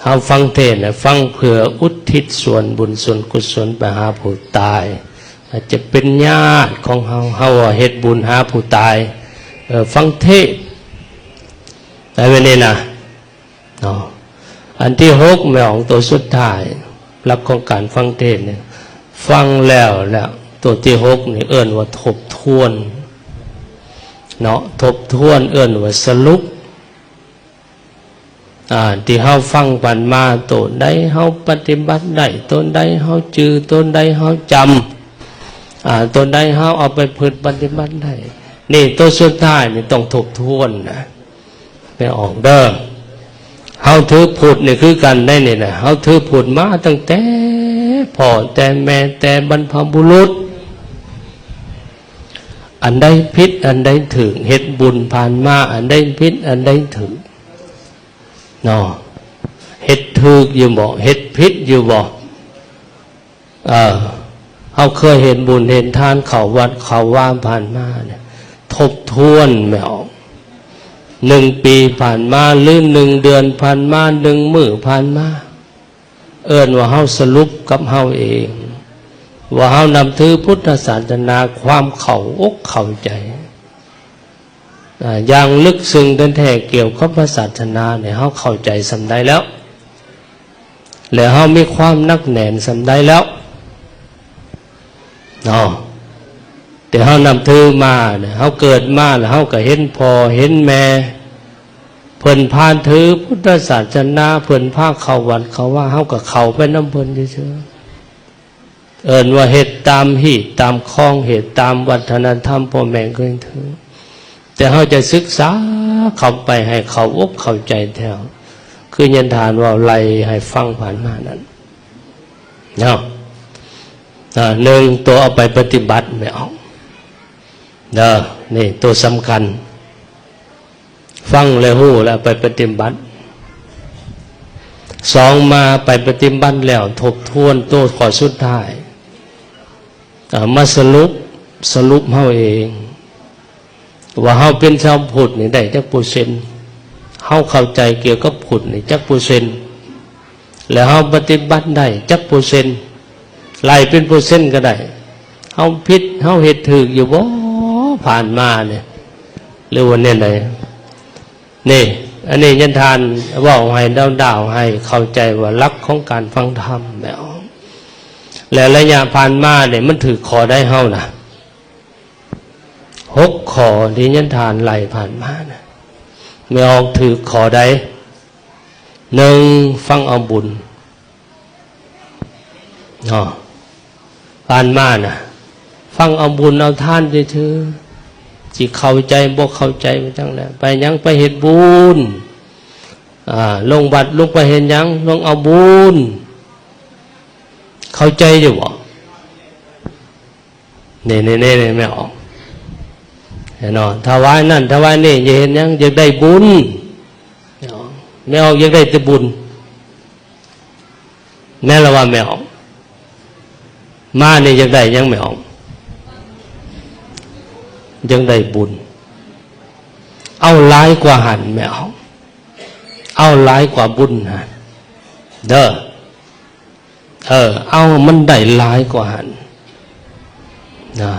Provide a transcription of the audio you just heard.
เฮาฟังเทศน์ฟังเพื่ออุทิศส่วนบุญส่วนกุศลไปหาผู้ตายอาจจะเป็นญาติของเฮาเฮ็ดบุญหาผู้ตายฟังเทศน์ได้ไว้นี่นะอันที่6แม่ของตัวสุดท้ายหลักของการฟังเทศน์เนี่ยฟังแล้วตัวที่6นี่เอิ้นว่าทบทวนเนาะทบทวนเอิ้นว่าสรุปที่เฮาฟังผ่านมาตัวใดเฮาปฏิบัติได้ตัวใดเฮาจื้อตัวใดเฮาจำตัวใดเฮาเอาไปฝึกปฏิบัติได้นี่ตัวสุดท้ายนี่ต้องทบทวนนะไปออกเด้อเฮาถือพุทธนี่คือกันได้นี่นะเฮาถือพุทธมาตั้งแต่พ่อแต่แม่แต่บรรพบุรุษอันใดผิดอันใดถึงเฮ็ดบุญผ่านมาอันใดผิดอันใดถึงเนาะเฮ็ดถูกอยู่บ่เฮ็ดผิดอยู่บ่เฮาเคยเห็นบุญเห็นทานเข้าวัดเข้าว่าผ่านมาเนี่ยทบทวนไม่ออก1 ปีผ่านมาหรือ1 เดือนผ่านมา1 มื้อผ่านมาเอิ้นว่าเฮาสรุปกับเฮาเองว่าเฮานำถือพุทธศาสนาความเข้าอกเข้าใจอย่างลึกซึ้งแท้ๆเกี่ยวกับพระศาสนาเนี่ยเฮาเข้าใจสำได้แล้วแล้วเฮามีความนักแน่นสำได้แล้วเนาะแต่เฮานำถือมาเนี่ยเฮาเกิดมาแล้วเฮาก็เห็นพ่อเห็นแม่เพิ่นพาถือพุทธศาสนาเพิ่นพาเข้าวัดเขาว่าเฮาก็เข้าไปนำเพิ่นเฉยๆเอิ้นว่าเฮ็ดตามฮีตตามคล้องเฮ็ดตามวัฒนธรรมพ่อแม่เคยถือแต่เขาจะศึกษาเข้าไปให้เขาอกเข้าใจแถวคือยันทานว่าไล่ให้ฟังผ่านมานั้นเนาะ1ตัวเอาไปปฏิบัติไม่เอาเด้อนี่ตัวสำคัญฟังแล้วฮู้แล้วไปปฏิบัติ2มาไปปฏิบัติแล้วทบทวนตัวข้อสุดท้ายมาสรุปเฮาเองว่าเฮาเป็นชาวพุทธนี่ได้จักเปอร์เซ็นต์เฮาเข้าใจเกี่ยวกับพุทธนี่จักเปอร์เซ็นต์แล้วเฮาปฏิบัติได้จักเปอร์เซ็นต์ไล่เป็นเปอร์เซ็นต์ก็ได้เฮาผิดเฮาเฮ็ดถูกอยู่บ่ผ่านมาเนี่ยหรือว่าเนี่ยใดนี่อันนี้ยันทานเว้าให้ดาวๆให้เข้าใจว่าหลักของการฟังธรรมแล้วแล้วระยะผ่านมาเนี่ยมันถือขอได้เฮานะ6 ข้อที่ยันทานไล่ผ่านมานะไม่ออกถือข้อใด1ฟังเอาบุญผ่านมานะฟังเอาบุญเอาทานเฉยๆสิเข้าใจบ่เข้าใจไปจังได๋ไปยังไปเฮ็ดบุญลงบัดลงไปเฮ็ดหยังลงเอาบุญเข้าใจอยู่บ่นี่ไม่ออกเนาะถวายนั่นถวายนี่อย่าเห็นยังอยากได้บุญไม่ออกอยากได้แต่บุญแม่ละว่าไม่ออกมานี่อยากได้ยังไม่ออกยังได้บุญเอาหลายกว่าหันไม่ออกเอาหลายกว่าบุญหันเด้อเอามันได้หลายกว่าหันนะ